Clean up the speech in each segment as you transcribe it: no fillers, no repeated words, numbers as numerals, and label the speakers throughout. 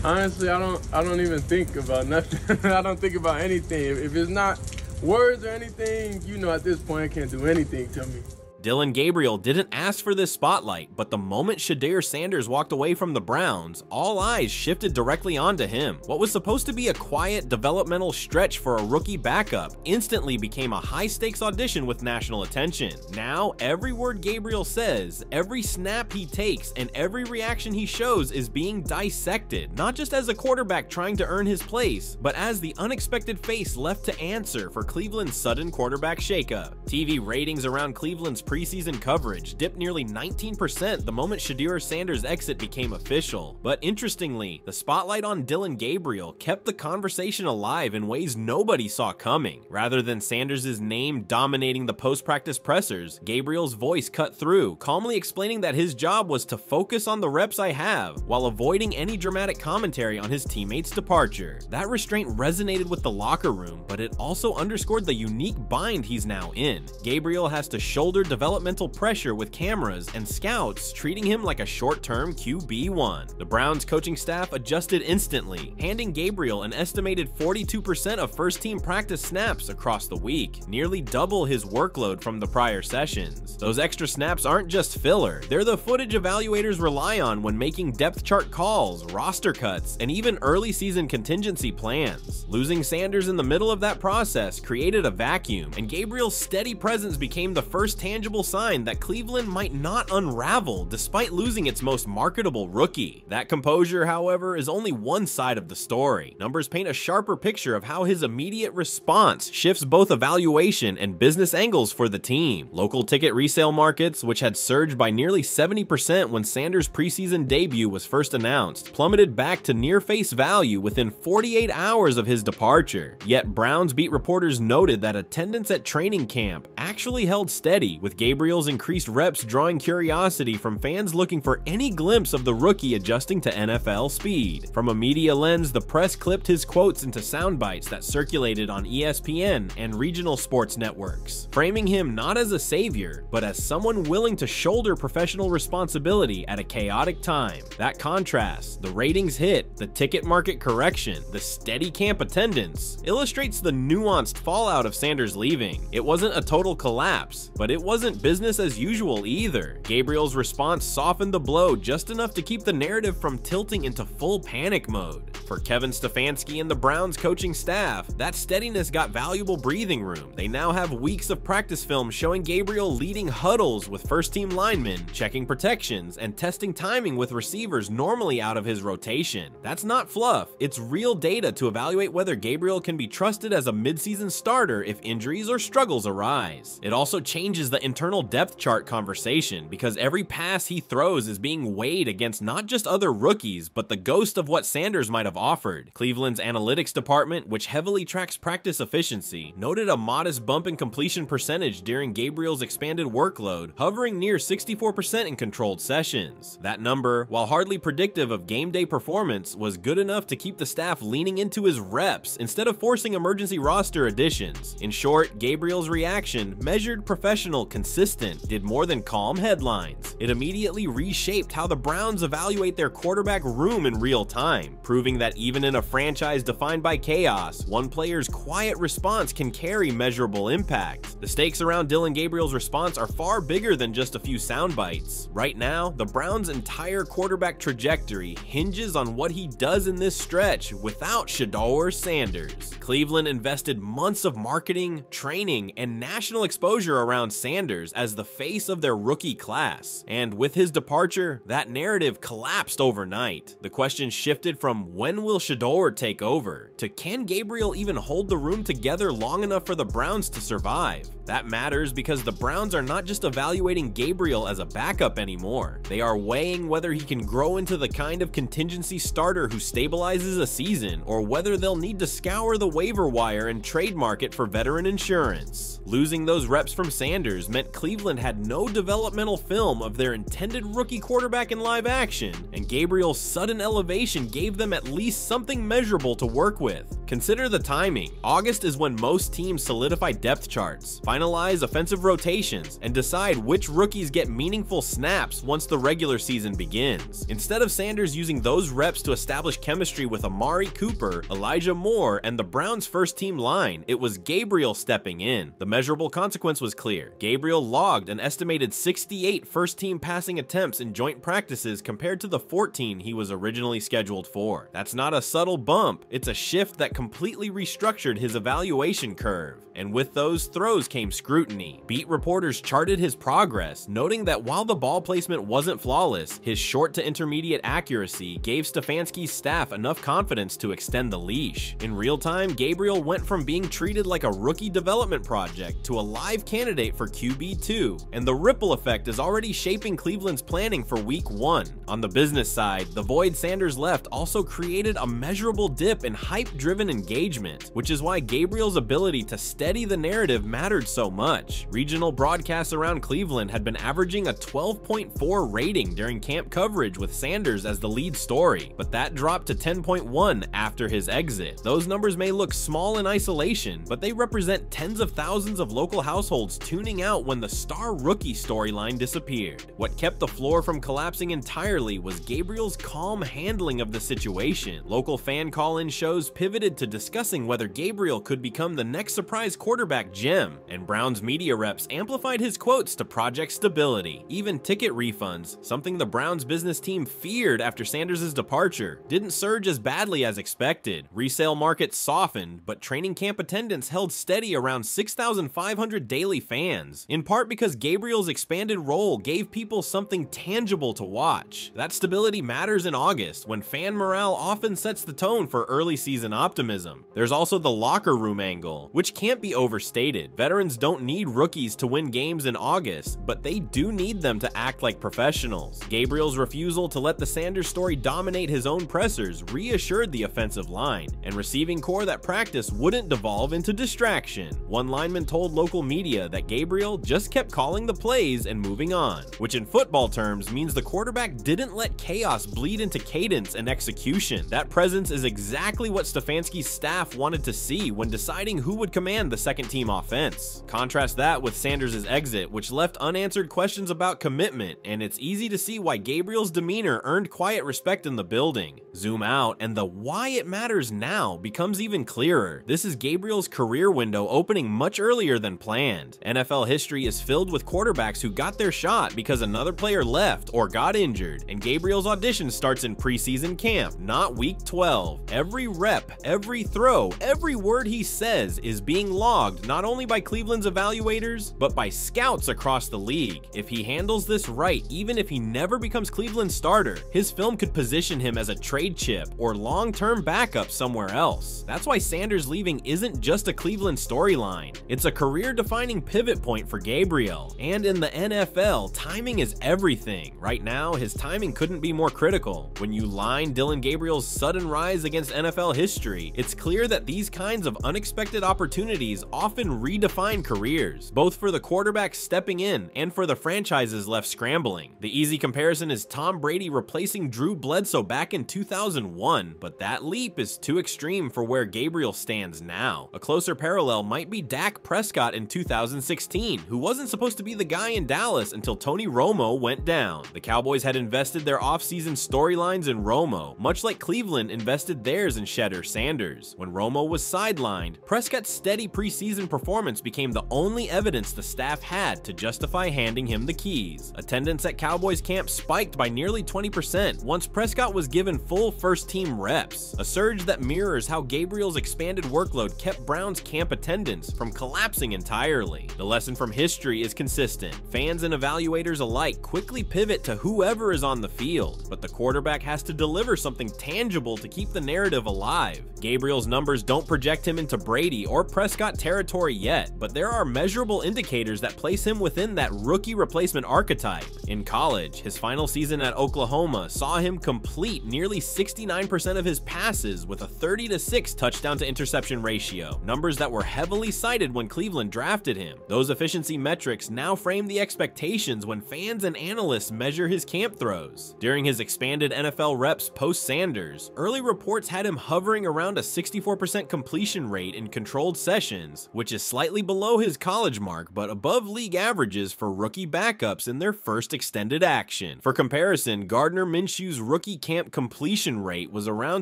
Speaker 1: Honestly, I don't even think about nothing. I don't think about anything. If it's not words or anything, you know, at this point, it can't do anything to me.
Speaker 2: Dillon Gabriel didn't ask for this spotlight, but the moment Shedeur Sanders walked away from the Browns, all eyes shifted directly onto him. What was supposed to be a quiet, developmental stretch for a rookie backup instantly became a high-stakes audition with national attention. Now, every word Gabriel says, every snap he takes, and every reaction he shows is being dissected, not just as a quarterback trying to earn his place, but as the unexpected face left to answer for Cleveland's sudden quarterback shakeup. TV ratings around Cleveland's preseason coverage dipped nearly 19% the moment Shedeur Sanders' exit became official. But interestingly, the spotlight on Dillon Gabriel kept the conversation alive in ways nobody saw coming. Rather than Sanders' name dominating the post-practice pressers, Gabriel's voice cut through, calmly explaining that his job was to focus on the reps I have, while avoiding any dramatic commentary on his teammates' departure. That restraint resonated with the locker room, but it also underscored the unique bind he's now in. Gabriel has to shoulder developmental pressure with cameras and scouts treating him like a short-term QB1. The Browns coaching staff adjusted instantly, handing Gabriel an estimated 42% of first-team practice snaps across the week, nearly double his workload from the prior sessions. Those extra snaps aren't just filler, they're the footage evaluators rely on when making depth chart calls, roster cuts, and even early season contingency plans. Losing Sanders in the middle of that process created a vacuum, and Gabriel's steady presence became the first tangible sign that Cleveland might not unravel despite losing its most marketable rookie. That composure, however, is only one side of the story. Numbers paint a sharper picture of how his immediate response shifts both evaluation and business angles for the team. Local ticket resale markets, which had surged by nearly 70% when Sanders' preseason debut was first announced, plummeted back to near face value within 48 hours of his departure. Yet Browns beat reporters noted that attendance at training camp actually held steady, with Gabriel's increased reps drawing curiosity from fans looking for any glimpse of the rookie adjusting to NFL speed. From a media lens, the press clipped his quotes into sound bites that circulated on ESPN and regional sports networks, framing him not as a savior, but as someone willing to shoulder professional responsibility at a chaotic time. That contrast, the ratings hit, the ticket market correction, the steady camp attendance, illustrates the nuanced fallout of Sanders leaving. It wasn't a total collapse, but it wasn't business as usual either. Gabriel's response softened the blow just enough to keep the narrative from tilting into full panic mode. For Kevin Stefanski and the Browns coaching staff, that steadiness got valuable breathing room. They now have weeks of practice film showing Gabriel leading huddles with first-team linemen, checking protections, and testing timing with receivers normally out of his rotation. That's not fluff, it's real data to evaluate whether Gabriel can be trusted as a midseason starter if injuries or struggles arise. It also changes the internal depth chart conversation, because every pass he throws is being weighed against not just other rookies, but the ghost of what Sanders might have offered. Cleveland's analytics department, which heavily tracks practice efficiency, noted a modest bump in completion percentage during Gabriel's expanded workload, hovering near 64% in controlled sessions. That number, while hardly predictive of game day performance, was good enough to keep the staff leaning into his reps instead of forcing emergency roster additions. In short, Gabriel's reaction, measured, professional, consistent, did more than calm headlines. It immediately reshaped how the Browns evaluate their quarterback room in real time, proving that even in a franchise defined by chaos, one player's quiet response can carry measurable impact. The stakes around Dillon Gabriel's response are far bigger than just a few sound bites. Right now, the Browns' entire quarterback trajectory hinges on what he does in this stretch without Shedeur Sanders. Cleveland invested months of marketing, training, and national exposure around Sanders as the face of their rookie class, and with his departure, that narrative collapsed overnight. The question shifted from when will Shedeur take over to can Gabriel even hold the room together long enough for the Browns to survive? That matters because the Browns are not just evaluating Gabriel as a backup anymore. They are weighing whether he can grow into the kind of contingency starter who stabilizes a season, or whether they'll need to scour the waiver wire and trade market for veteran insurance. Losing those reps from Sanders meant Cleveland had no developmental film of their intended rookie quarterback in live action, and Gabriel's sudden elevation gave them at least least something measurable to work with. Consider the timing. August is when most teams solidify depth charts, finalize offensive rotations, and decide which rookies get meaningful snaps once the regular season begins. Instead of Sanders using those reps to establish chemistry with Amari Cooper, Elijah Moore, and the Browns' first-team line, it was Gabriel stepping in. The measurable consequence was clear. Gabriel logged an estimated 68 first-team passing attempts in joint practices compared to the 14 he was originally scheduled for. That's not a subtle bump, it's a shift that completely restructured his evaluation curve. And with those throws came scrutiny. Beat reporters charted his progress, noting that while the ball placement wasn't flawless, his short to intermediate accuracy gave Stefanski's staff enough confidence to extend the leash. In real time, Gabriel went from being treated like a rookie development project to a live candidate for QB2, and the ripple effect is already shaping Cleveland's planning for Week 1. On the business side, the void Sanders left also created a measurable dip in hype-driven engagement, which is why Gabriel's ability to steady the narrative mattered so much. Regional broadcasts around Cleveland had been averaging a 12.4 rating during camp coverage with Sanders as the lead story, but that dropped to 10.1 after his exit. Those numbers may look small in isolation, but they represent tens of thousands of local households tuning out when the star rookie storyline disappeared. What kept the floor from collapsing entirely was Gabriel's calm handling of the situation. Local fan call-in shows pivoted to discussing whether Gabriel could become the next surprise quarterback gem, and Browns media reps amplified his quotes to project stability. Even ticket refunds, something the Browns business team feared after Sanders' departure, didn't surge as badly as expected. Resale markets softened, but training camp attendance held steady around 6,500 daily fans, in part because Gabriel's expanded role gave people something tangible to watch. That stability matters in August, when fan morale often sets the tone for early season optimism. There's also the locker room angle, which can't be overstated. Veterans don't need rookies to win games in August, but they do need them to act like professionals. Gabriel's refusal to let the Sanders story dominate his own pressers reassured the offensive line, and receiving corps that practice wouldn't devolve into distraction. One lineman told local media that Gabriel just kept calling the plays and moving on, which in football terms means the quarterback didn't let chaos bleed into cadence and execution. That presence is exactly what Stefanski's staff wanted to see when deciding who would command the second-team offense. Contrast that with Sanders' exit, which left unanswered questions about commitment, and it's easy to see why Gabriel's demeanor earned quiet respect in the building. Zoom out, and the why it matters now becomes even clearer. This is Gabriel's career window opening much earlier than planned. NFL history is filled with quarterbacks who got their shot because another player left or got injured, and Gabriel's audition starts in preseason camp, not week 12. Every rep, every throw, every word he says is being logged not only by Cleveland's evaluators, but by scouts across the league. If he handles this right, even if he never becomes Cleveland's starter, his film could position him as a trade chip or long-term backup somewhere else. That's why Sanders leaving isn't just a Cleveland storyline. It's a career-defining pivot point for Gabriel. And in the NFL, timing is everything. Right now, his timing couldn't be more critical. When you line Dillon Gabriel's sudden rise against NFL history, it's clear that these kinds of unexpected opportunities often redefine careers, both for the quarterback stepping in and for the franchises left scrambling. The easy comparison is Tom Brady replacing Drew Bledsoe back in 2001, but that leap is too extreme for where Gabriel stands now. A closer parallel might be Dak Prescott in 2016, who wasn't supposed to be the guy in Dallas until Tony Romo went down. The Cowboys had invested their offseason storylines in Romo, much like Cleveland invested theirs in Shedeur Sanders. When Romo was sidelined, Prescott's steady preseason performance became the only evidence the staff had to justify handing him the keys. Attendance at Cowboys camp spiked by nearly 20% once Prescott was given full first-team reps, a surge that mirrors how Gabriel's expanded workload kept Browns camp attendance from collapsing entirely. The lesson from history is consistent. Fans and evaluators alike quickly pivot to whoever is on the field, but the quarterback has to deliver something tangible to keep the narrative alive. Gabriel's numbers don't project him into Brady or Prescott territory yet, but there are measurable indicators that place him within that rookie replacement archetype. In college, his final season at Oklahoma saw him complete nearly 69% of his passes with a 30-6 touchdown to interception ratio, numbers that were heavily cited when Cleveland drafted him. Those efficiency metrics now frame the expectations when fans and analysts measure his camp throws. During his expanded NFL reps post-Sanders, Sanders, early reports had him hovering around a 64% completion rate in controlled sessions, which is slightly below his college mark but above league averages for rookie backups in their first extended action. For comparison, Gardner Minshew's rookie camp completion rate was around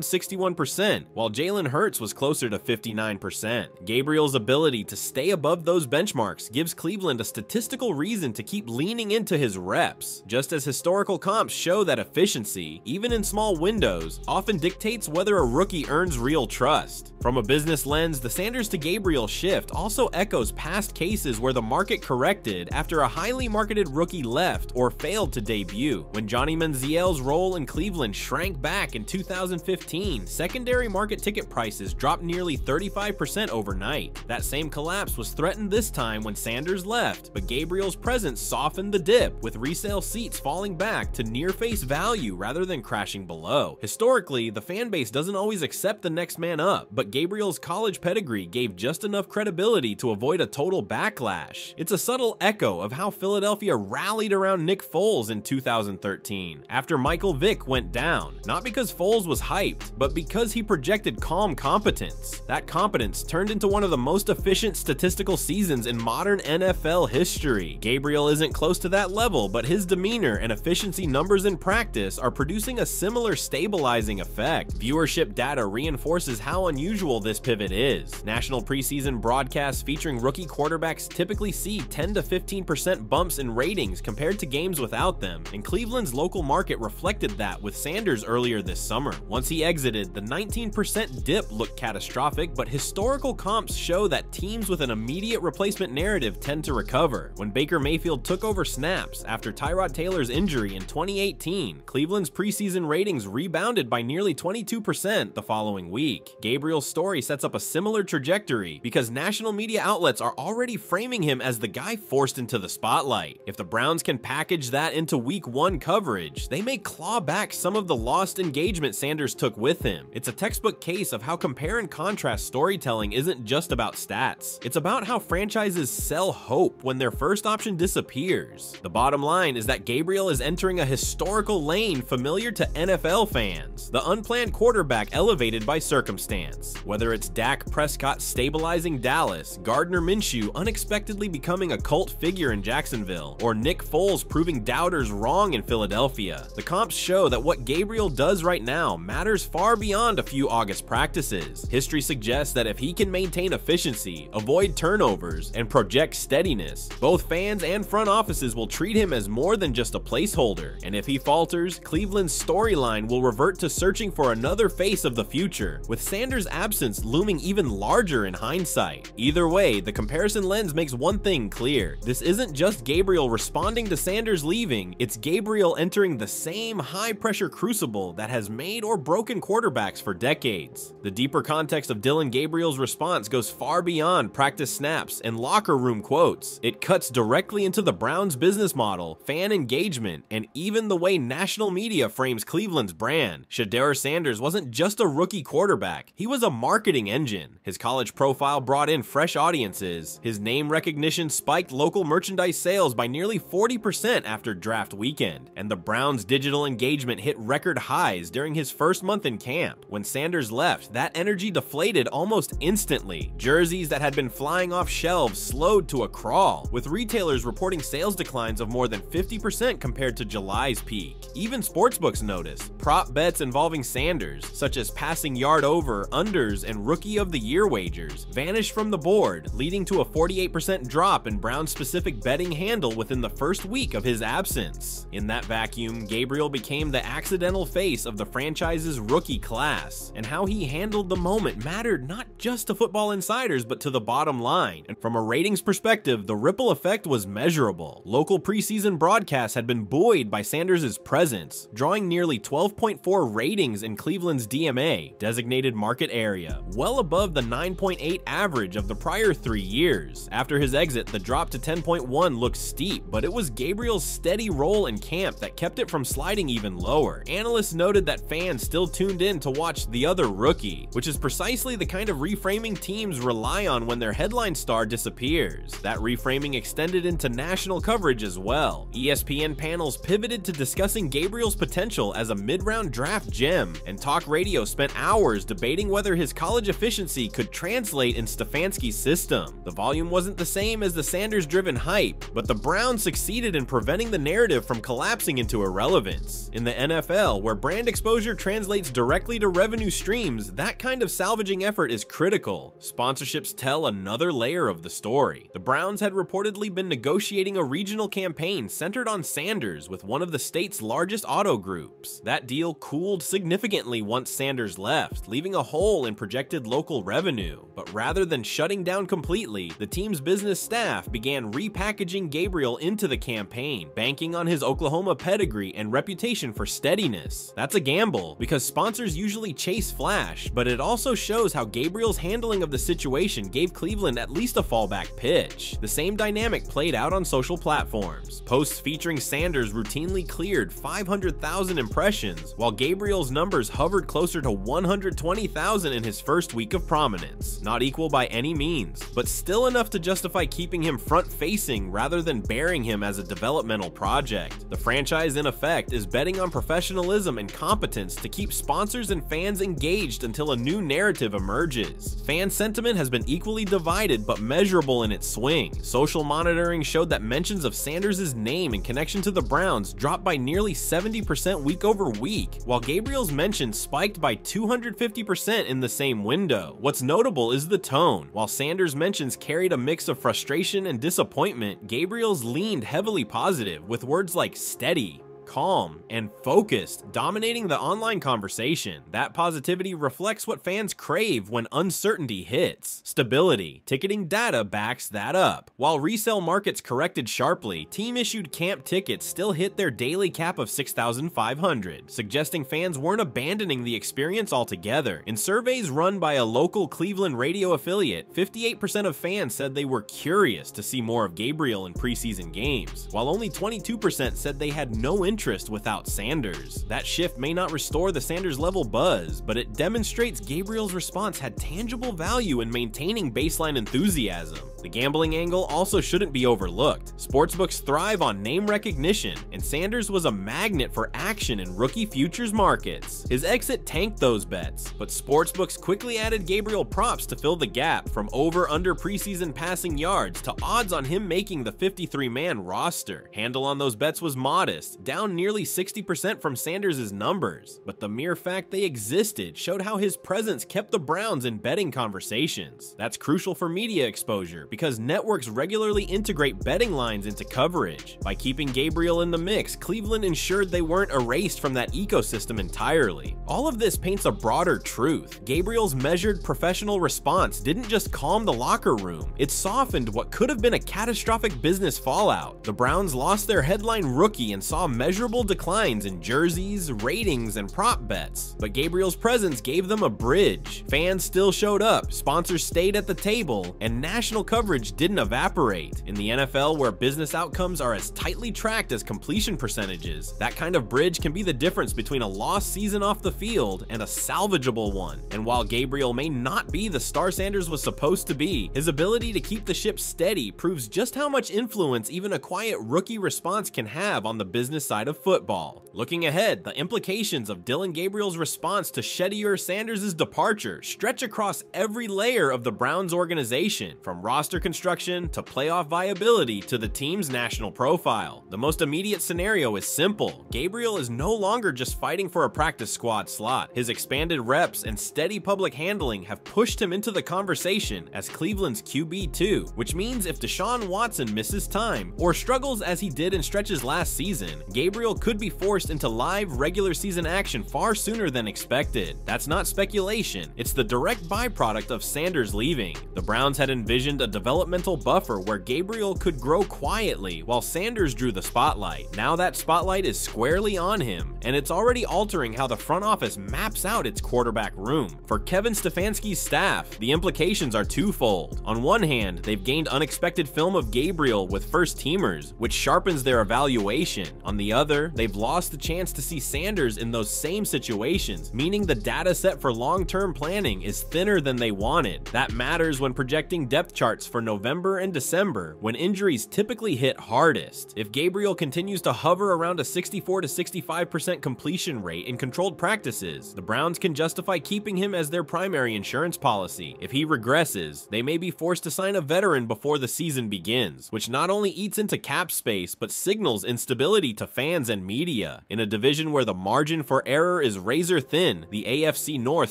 Speaker 2: 61%, while Jalen Hurts was closer to 59%. Gabriel's ability to stay above those benchmarks gives Cleveland a statistical reason to keep leaning into his reps, just as historical comps show that efficiency, even in small windows, often dictates whether a rookie earns real trust. From a business lens, the Sanders to Gabriel shift also echoes past cases where the market corrected after a highly marketed rookie left or failed to debut. When Johnny Manziel's role in Cleveland shrank back in 2015, secondary market ticket prices dropped nearly 35% overnight. That same collapse was threatened this time when Sanders left, but Gabriel's presence softened the dip, with resale seats falling back to near face value rather than crashing below. Historically, the fan base doesn't always accept the next man up, but Gabriel's college pedigree gave just enough credibility to avoid a total backlash. It's a subtle echo of how Philadelphia rallied around Nick Foles in 2013, after Michael Vick went down, not because Foles was hyped, but because he projected calm competence. That competence turned into one of the most efficient statistical seasons in modern NFL history. Gabriel isn't close to that level, but his demeanor and efficiency numbers in practice are producing a similar stabilizing effect. Viewership data reinforces how unusual this pivot is. National preseason broadcasts featuring rookie quarterbacks typically see 10 to 15% bumps in ratings compared to games without them, and Cleveland's local market reflected that with Sanders earlier this summer. Once he exited, the 19% dip looked catastrophic, but historical comps show that teams with an immediate replacement narrative tend to recover. When Baker Mayfield took over snaps after Tyrod Taylor's injury in 2018, Cleveland's preseason ratings rebounded by nearly 22% the following week. Gabriel's story sets up a similar trajectory because national media outlets are already framing him as the guy forced into the spotlight. If the Browns can package that into week 1 coverage, they may claw back some of the lost engagement Sanders took with him. It's a textbook case of how compare and contrast storytelling isn't just about stats. It's about how franchises sell hope when their first option disappears. The bottom line is that Gabriel is entering a historical lane familiar to NFL fans, the unplanned quarterback elevated by circumstance. Whether it's Dak Prescott stabilizing Dallas, Gardner Minshew unexpectedly becoming a cult figure in Jacksonville, or Nick Foles proving doubters wrong in Philadelphia, the comps show that what Gabriel does right now matters far beyond a few August practices. History suggests that if he can maintain efficiency, avoid turnovers, and project steadiness, both fans and front offices will treat him as more than just a placeholder. And if he falters, Cleveland's storyline will revert to searching for another face of the future, with Sanders' absence looming even larger in hindsight. Either way, the comparison lens makes one thing clear. This isn't just Gabriel responding to Sanders leaving, it's Gabriel entering the same high-pressure crucible that has made or broken quarterbacks for decades. The deeper context of Dillon Gabriel's response goes far beyond practice snaps and locker room quotes. It cuts directly into the Browns' business model, fan engagement, and even the way national media frames Cleveland's brand. Shedeur Sanders wasn't just a rookie quarterback, he was a marketing engine. His college profile brought in fresh audiences, his name recognition spiked local merchandise sales by nearly 40% after draft weekend, and the Browns' digital engagement hit record highs during his first month in camp. When Sanders left, that energy deflated almost instantly. Jerseys that had been flying off shelves slowed to a crawl, with retailers reporting sales declines of more than 50% compared to July's peak. Even sportsbooks noticed. Prop bets involving Sanders, such as passing yard over, unders, and rookie of the year wagers, vanished from the board, leading to a 48% drop in Browns-specific betting handle within the first week of his absence. In that vacuum, Gabriel became the accidental face of the franchise's rookie class, and how he handled the moment mattered not just to football insiders but to the bottom line. And from a ratings perspective, the ripple effect was measurable. Local preseason broadcasts had been buoyed by Sanders' presence, drawing nearly 12.4 ratings in Cleveland's DMA, designated market area, well above the 9.8 average of the prior 3 years. After his exit, the drop to 10.1 looked steep, but it was Gabriel's steady role in camp that kept it from sliding even lower. Analysts noted that fans still tuned in to watch the other rookie, which is precisely the kind of reframing teams rely on when their headline star disappears. That reframing extended into national coverage as well. ESPN panels pivoted to discussing Gabriel's potential as a mid-round draft gem, and talk radio spent hours debating whether his college efficiency could translate in Stefanski's system. The volume wasn't the same as the Sanders-driven hype, but the Browns succeeded in preventing the narrative from collapsing into irrelevance. In the NFL, where brand exposure translates directly to revenue streams, that kind of salvaging effort is critical. Sponsorships tell another layer of the story. The Browns had reportedly been negotiating a regional campaign centered on Sanders with one of the state's largest auto groups. That deal cooled significantly once Sanders left, leaving a hole in projected local revenue. But rather than shutting down completely, the team's business staff began repackaging Gabriel into the campaign, banking on his Oklahoma pedigree and reputation for steadiness. That's a gamble, because sponsors usually chase flash, but it also shows how Gabriel's handling of the situation gave Cleveland at least a fallback pitch. The same dynamic played out on social platforms. Posts featuring Sanders routinely cleared 500,000 impressions, while Gabriel's numbers hovered closer to 120,000 in his first week of prominence. Not equal by any means, but still enough to justify keeping him front-facing rather than burying him as a developmental project. The franchise, in effect, is betting on professionalism and competence to keep sponsors and fans engaged until a new narrative emerges. Fan sentiment has been equally divided but measurable in its swing. Social monitoring showed that mentions of Sanders' name in connection to the Browns dropped by nearly 70% week over week, while Gabriel's mentions spiked by 250% in the same window. What's notable is the tone. While Sanders' mentions carried a mix of frustration and disappointment, Gabriel's leaned heavily positive, with words like steady, calm, and focused dominating the online conversation. That positivity reflects what fans crave when uncertainty hits. Stability. Ticketing data backs that up. While resale markets corrected sharply, team-issued camp tickets still hit their daily cap of 6,500, suggesting fans weren't abandoning the experience altogether. In surveys run by a local Cleveland radio affiliate, 58% of fans said they were curious to see more of Gabriel in preseason games, while only 22% said they had no interest without Sanders. That shift may not restore the Sanders-level buzz, but it demonstrates Gabriel's response had tangible value in maintaining baseline enthusiasm. The gambling angle also shouldn't be overlooked. Sportsbooks thrive on name recognition, and Sanders was a magnet for action in rookie futures markets. His exit tanked those bets, but sportsbooks quickly added Gabriel props to fill the gap, from over-under preseason passing yards to odds on him making the 53-man roster. Handle on those bets was modest, down nearly 60% from Sanders' numbers, but the mere fact they existed showed how his presence kept the Browns in betting conversations. That's crucial for media exposure, because networks regularly integrate betting lines into coverage. By keeping Gabriel in the mix, Cleveland ensured they weren't erased from that ecosystem entirely. All of this paints a broader truth. Gabriel's measured professional response didn't just calm the locker room, it softened what could have been a catastrophic business fallout. The Browns lost their headline rookie and saw measurable declines in jerseys, ratings, and prop bets, but Gabriel's presence gave them a bridge. Fans still showed up, sponsors stayed at the table, and national coverage didn't evaporate. In the NFL, where business outcomes are as tightly tracked as completion percentages, that kind of bridge can be the difference between a lost season off the field and a salvageable one. And while Gabriel may not be the star Sanders was supposed to be, his ability to keep the ship steady proves just how much influence even a quiet rookie response can have on the business side of football. Looking ahead, the implications of Dillon Gabriel's response to Shedeur Sanders' departure stretch across every layer of the Browns organization, from roster construction to playoff viability to the team's national profile. The most immediate scenario is simple. Gabriel is no longer just fighting for a practice squad slot. His expanded reps and steady public handling have pushed him into the conversation as Cleveland's QB2, which means if Deshaun Watson misses time or struggles as he did in stretches last season, Gabriel could be forced into live regular season action far sooner than expected. That's not speculation, it's the direct byproduct of Sanders leaving. The Browns had envisioned a developmental buffer where Gabriel could grow quietly while Sanders drew the spotlight. Now that spotlight is squarely on him, and it's already altering how the front office maps out its quarterback room. For Kevin Stefanski's staff, the implications are twofold. On one hand, they've gained unexpected film of Gabriel with first-teamers, which sharpens their evaluation. On the other, they've lost the chance to see Sanders in those same situations, meaning the data set for long-term planning is thinner than they wanted. That matters when projecting depth charts for November and December, when injuries typically hit hardest. If Gabriel continues to hover around a 64 to 65% completion rate in controlled practices, the Browns can justify keeping him as their primary insurance policy. If he regresses, they may be forced to sign a veteran before the season begins, which not only eats into cap space, but signals instability to fans and media. In a division where the margin for error is razor thin, the AFC North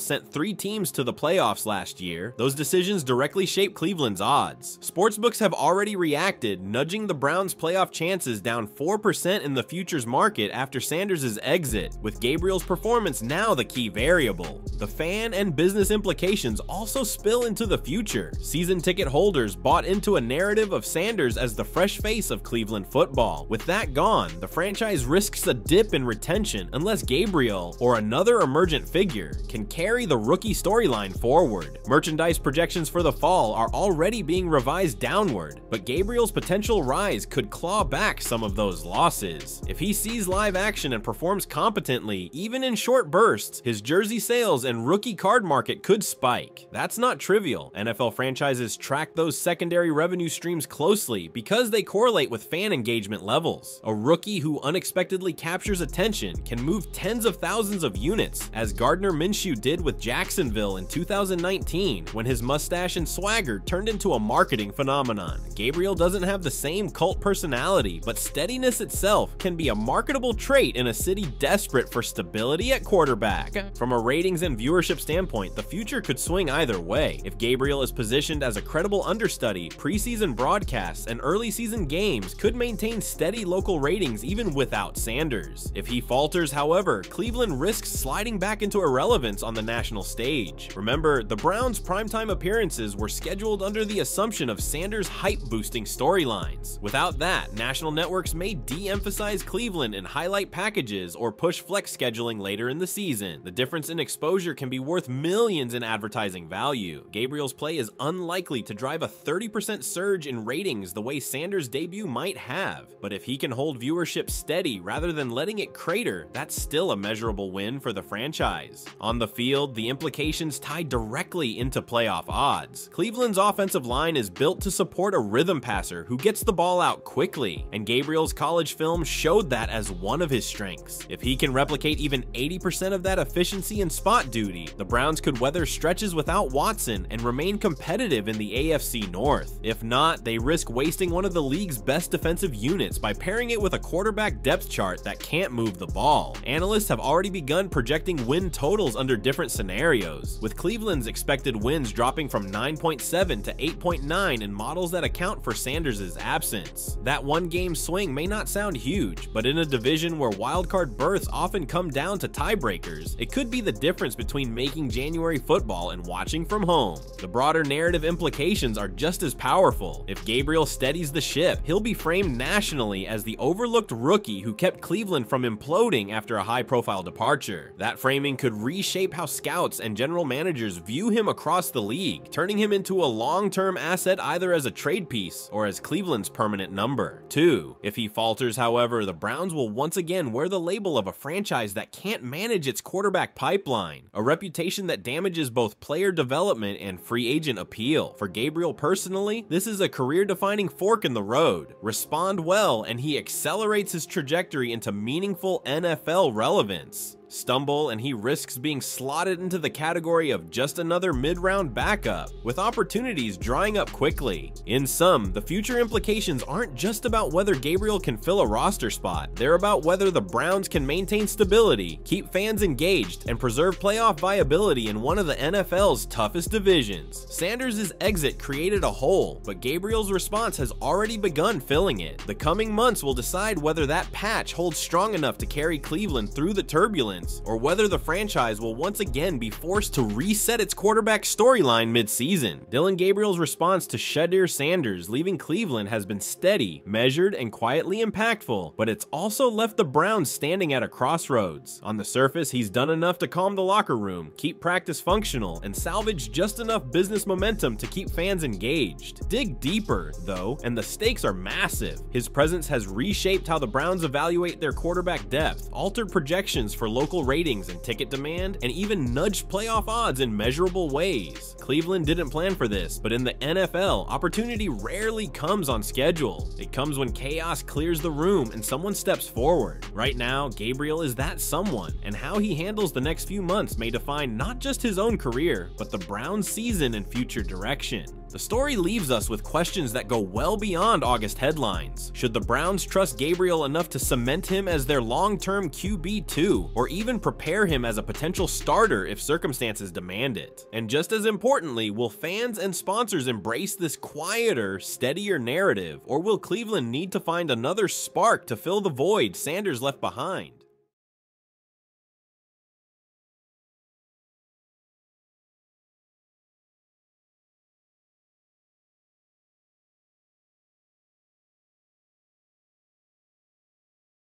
Speaker 2: sent 3 teams to the playoffs last year. Those decisions directly shape Cleveland's odds. Sportsbooks have already reacted, nudging the Browns' playoff chances down 4% in the futures market after Sanders' exit, with Gabriel's performance now the key variable. The fan and business implications also spill into the future. Season ticket holders bought into a narrative of Sanders as the fresh face of Cleveland football. With that gone, the franchise risks a dip in retention unless Gabriel, or another emergent figure, can carry the rookie storyline forward. Merchandise projections for the fall are already being revised downward, but Gabriel's potential rise could claw back some of those losses. If he sees live action and performs competently, even in short bursts, his jersey sales and rookie card market could spike. That's not trivial. NFL franchises track those secondary revenue streams closely because they correlate with fan engagement levels. A rookie who unexpectedly captures attention can move tens of thousands of units, as Gardner Minshew did with Jacksonville in 2019 when his mustache and swagger turned into a marketing phenomenon. Gabriel doesn't have the same cult personality, but steadiness itself can be a marketable trait in a city desperate for stability at quarterback. From a ratings and viewership standpoint, the future could swing either way. If Gabriel is positioned as a credible understudy, preseason broadcasts and early season games could maintain steady local ratings even without Sanders. If he falters, however, Cleveland risks sliding back into irrelevance on the national stage. Remember, the Browns' primetime appearances were scheduled under the assumption of Sanders' hype-boosting storylines. Without that, national networks may de-emphasize Cleveland in highlight packages or push flex scheduling later in the season. The difference in exposure can be worth millions in advertising value. Gabriel's play is unlikely to drive a 30% surge in ratings the way Sanders' debut might have, but if he can hold viewership steady rather than letting it crater, that's still a measurable win for the franchise. On the field, the implications tie directly into playoff odds. Cleveland's offensive line is built to support a rhythm passer who gets the ball out quickly, and Gabriel's college film showed that as one of his strengths. If he can replicate even 80% of that efficiency in spot duty, the Browns could weather stretches without Watson and remain competitive in the AFC North. If not, they risk wasting one of the league's best defensive units by pairing it with a quarterback depth chart that can't move the ball. Analysts have already begun projecting win totals under different scenarios, with Cleveland's expected wins dropping from 9.7 to 8.9 in models that account for Sanders' absence. That one-game swing may not sound huge, but in a division where wildcard berths often come down to tiebreakers, it could be the difference between making January football and watching from home. The broader narrative implications are just as powerful. If Gabriel steadies the ship, he'll be framed nationally as the overlooked rookie who kept Cleveland from imploding after a high-profile departure. That framing could reshape how scouts and general managers view him across the league, turning him into a long-term asset either as a trade piece or as Cleveland's permanent number. 2. If he falters, however, the Browns will once again wear the label of a franchise that can't manage its quarterback pipeline, a reputation that damages both player development and free agent appeal. For Gabriel personally, this is a career-defining fork in the road. Respond well, and he accelerates his trajectory into meaningful NFL relevance. Stumble, and he risks being slotted into the category of just another mid-round backup, with opportunities drying up quickly. In sum, the future implications aren't just about whether Gabriel can fill a roster spot, they're about whether the Browns can maintain stability, keep fans engaged, and preserve playoff viability in one of the NFL's toughest divisions. Sanders' exit created a hole, but Gabriel's response has already begun filling it. The coming months will decide whether that patch holds strong enough to carry Cleveland through the turbulence turbulence, or whether the franchise will once again be forced to reset its quarterback storyline mid-season. Dillon Gabriel's response to Shedeur Sanders leaving Cleveland has been steady, measured, and quietly impactful, but it's also left the Browns standing at a crossroads. On the surface, he's done enough to calm the locker room, keep practice functional, and salvage just enough business momentum to keep fans engaged. Dig deeper, though, and the stakes are massive. His presence has reshaped how the Browns evaluate their quarterback depth, altered projections for local ratings and ticket demand, and even nudged playoff odds in measurable ways. Cleveland didn't plan for this, but in the NFL, opportunity rarely comes on schedule. It comes when chaos clears the room and someone steps forward. Right now, Gabriel is that someone, and how he handles the next few months may define not just his own career, but the Browns' season and future direction. The story leaves us with questions that go well beyond August headlines. Should the Browns trust Gabriel enough to cement him as their long-term QB2, or even prepare him as a potential starter if circumstances demand it? And just as importantly, will fans and sponsors embrace this quieter, steadier narrative, or will Cleveland need to find another spark to fill the void Sanders left behind?